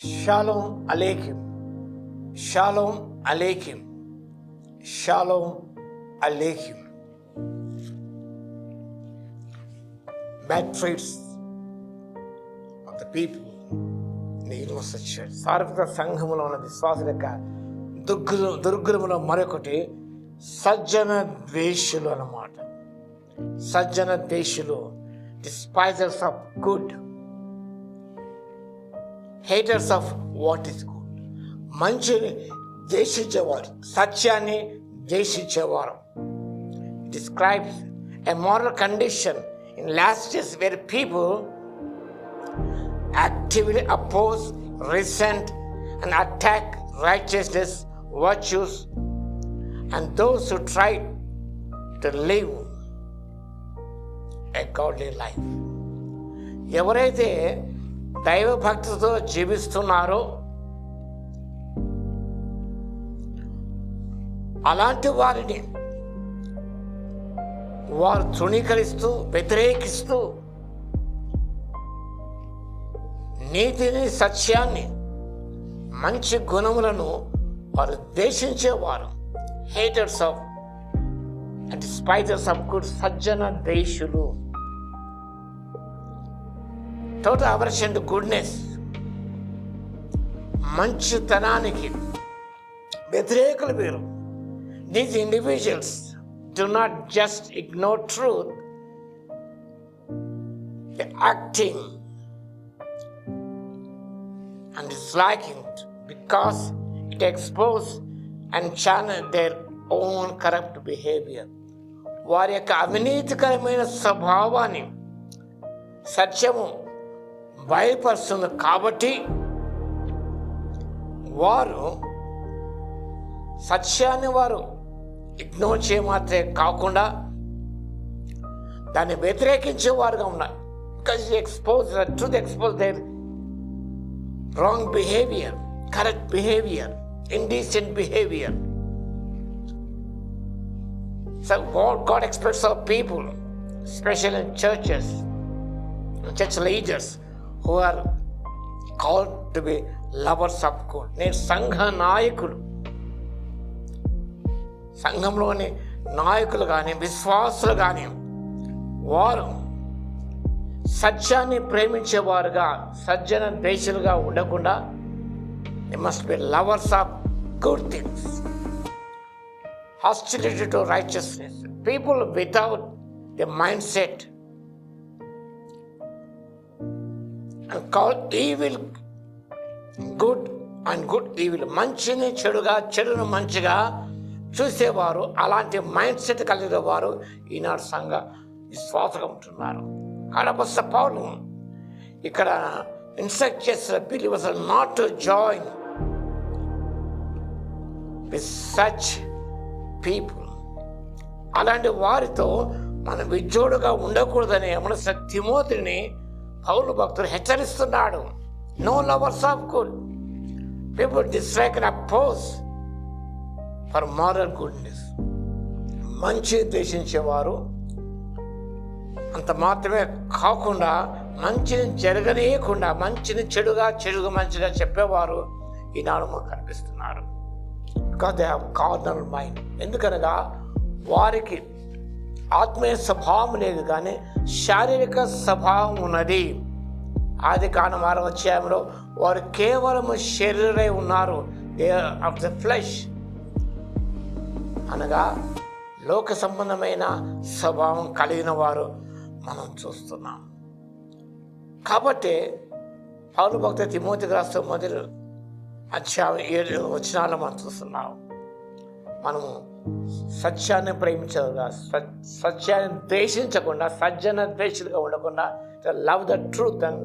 Shalom అలేకిం, షాలోమ్ అలేకిం, షాలోమ్ అలేకిం. Bad traits of the people in the universal church. సార్వత్రిక సంఘములో ఉన్న విశ్వాసుల యొక్క దుర్గుణములో మరొకటి సజ్జన ద్వేషులు అన్నమాట. సజ్జన ద్వేషులు, despisers of good, haters of what is good. మంచిని ద్వేషించేవారు, సత్యాన్ని ద్వేషించేవారు. Describes a moral condition in last days where people actively oppose, resent and attack righteousness, virtues and those who try to live a godly life. ఎవరైతే దైవ భక్తితో జీవిస్తున్నారో అలాంటి వారిని వారు తృణీకరిస్తూ, వ్యతిరేకిస్తూ, నీతిని, సత్యాన్ని, మంచి గుణములను వారు ద్వేషించేవారు. Haters of and despisers of good, సజ్జన ద్వేషులు. టోటల్ అవర్షన్ టు గుడ్నెస్, మంచితనానికి వ్యతిరేకులు వీరు. These individuals do not just ignore truth, they acting and disliking it because it exposes and channels their own corrupt behavior. వారి యొక్క అవినీతికరమైన స్వభావాన్ని సత్యము బయలుపరుస్తుంది కాబట్టి వారు సత్యాన్ని వారు ఇగ్నోర్ చేయమాత్రమే కాకుండా దాన్ని వ్యతిరేకించేవారుగా ఉన్నారు. Because expose their wrong behaviour, correct behaviour, indecent behaviour. So what God expects of people, especially in churches, church leaders who are called to be lovers of God. నేను సంఘ నాయకులు, సంఘంలోని నాయకులు కానీ విశ్వాసులు కానీ వారు సత్యాన్ని ప్రేమించేవారుగా, సజ్జన ద్వేషులుగా ఉండకుండా they must be lovers of good things. Hostility to righteousness. People without the mind set and call evil good and good evil. మంచిని చెడుగా, చెడును మంచిగా చూసేవారు. అలాంటి మైండ్ సెట్ కలిగిన వారు ఈనాడు సంఘ విశ్వాసంగా ఉంటున్నారు. కాబట్టి పౌలు ఇక్కడ ఇన్స్ట్రక్ట్ చేసిన believers not to join with such people. అలాంటి వారితో మనం విజోడుగా ఉండకూడదని మన తిమోతిని పౌలు భక్తుడు హెచ్చరిస్తున్నాడు. No lovers of good, people dislike and oppose for moral goodness. మంచి ద్వేషించేవారు, అంత మాత్రమే కాకుండా మంచిని జరగనీయకుండా మంచిని చెడుగా, చెడుగా మంచిగా చెప్పేవారు ఈనాడు మాకు కనిపిస్తున్నారు. Because they have carnal mind. ఎందుకనగా వారికి ఆత్మీయ స్వభావం లేదు కానీ శారీరక స్వభావం ఉన్నది. ఆదికాండం 6వ అధ్యాయంలో వారు కేవలము శరీరై ఉన్నారు. దే ఆఫ్ ద ఫ్లెష్ అనగా లోక సంబంధమైన స్వభావం కలిగిన వారు మనం చూస్తున్నాం. కాబట్టి పౌలు భక్తుడు తిమోతికి రాసిన 1 అధ్యాయం 7 వచనాలు మనం చూస్తున్నాం. మనము సత్యాన్ని ప్రేమించగా, సత్యాన్ని ద్వేషించకుండా, సజ్జన ద్వేషులుగా ఉండకుండా లవ్ ద ట్రూత్ అండ్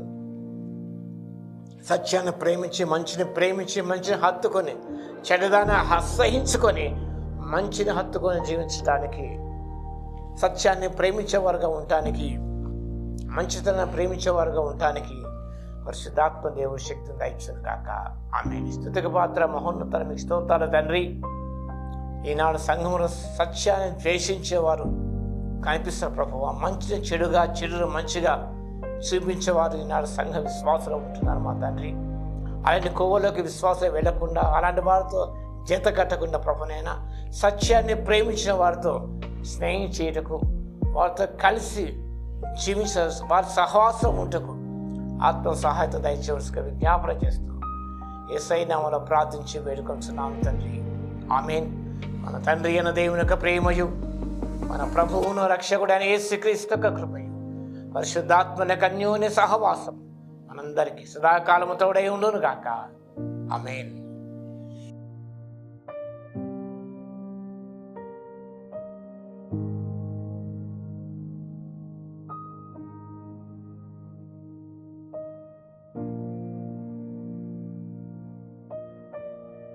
సత్యాన్ని ప్రేమించి, మంచిని హత్తుకొని, చెడుదాన్ని అసహించుకొని మంచిని హత్తుకొని జీవించడానికి, సత్యాన్ని ప్రేమించేవారుగా ఉండటానికి, మంచితనాన్ని ప్రేమించేవారుగా ఉండటానికి పరిశుద్ధాత్మ దేవుడి శక్తిని దయచేయును గాక. ఆమేన్. స్తుతికి పాత్ర మహోన్నత మీకు స్తోత్రాలు తండ్రి. ఈనాడు సంఘంలో సత్యాన్ని ద్వేషించేవారు కనిపిస్తున్న ప్రభువా, మంచిని చెడుగా, చెడును మంచిగా చూపించేవారు ఈనాడు సంఘ విశ్వాసంలో ఉంటున్నారు మా తండ్రి. అలాంటి కోవలోకి విశ్వాసం వెళ్లకుండా, అలాంటి వారితో జత కట్టకుండా ప్రభునైనా సత్యాన్ని ప్రేమించిన వారితో స్నేహం చేయటకు, వారితో కలిసి జీవించ, వారి సహవాసం ఉంటకు ఆత్మ సహాయత దయచేవలసిగా విజ్ఞాపన చేస్తూ యేసయ్య నామములో ప్రార్థించి వేడుకొంచున్నాను తండ్రి. ఆమేన్. మన తండ్రి అయిన దేవుని యొక్క ప్రేమయు, మన ప్రభువును రక్షకుడైన యేసుక్రీస్తు యొక్క కృపయు, పరిశుద్ధాత్మ యొక్క అన్యోన్య సహవాసం మనందరికీ సదాకాలము తోడై ఉండును గాక. ఆమేన్.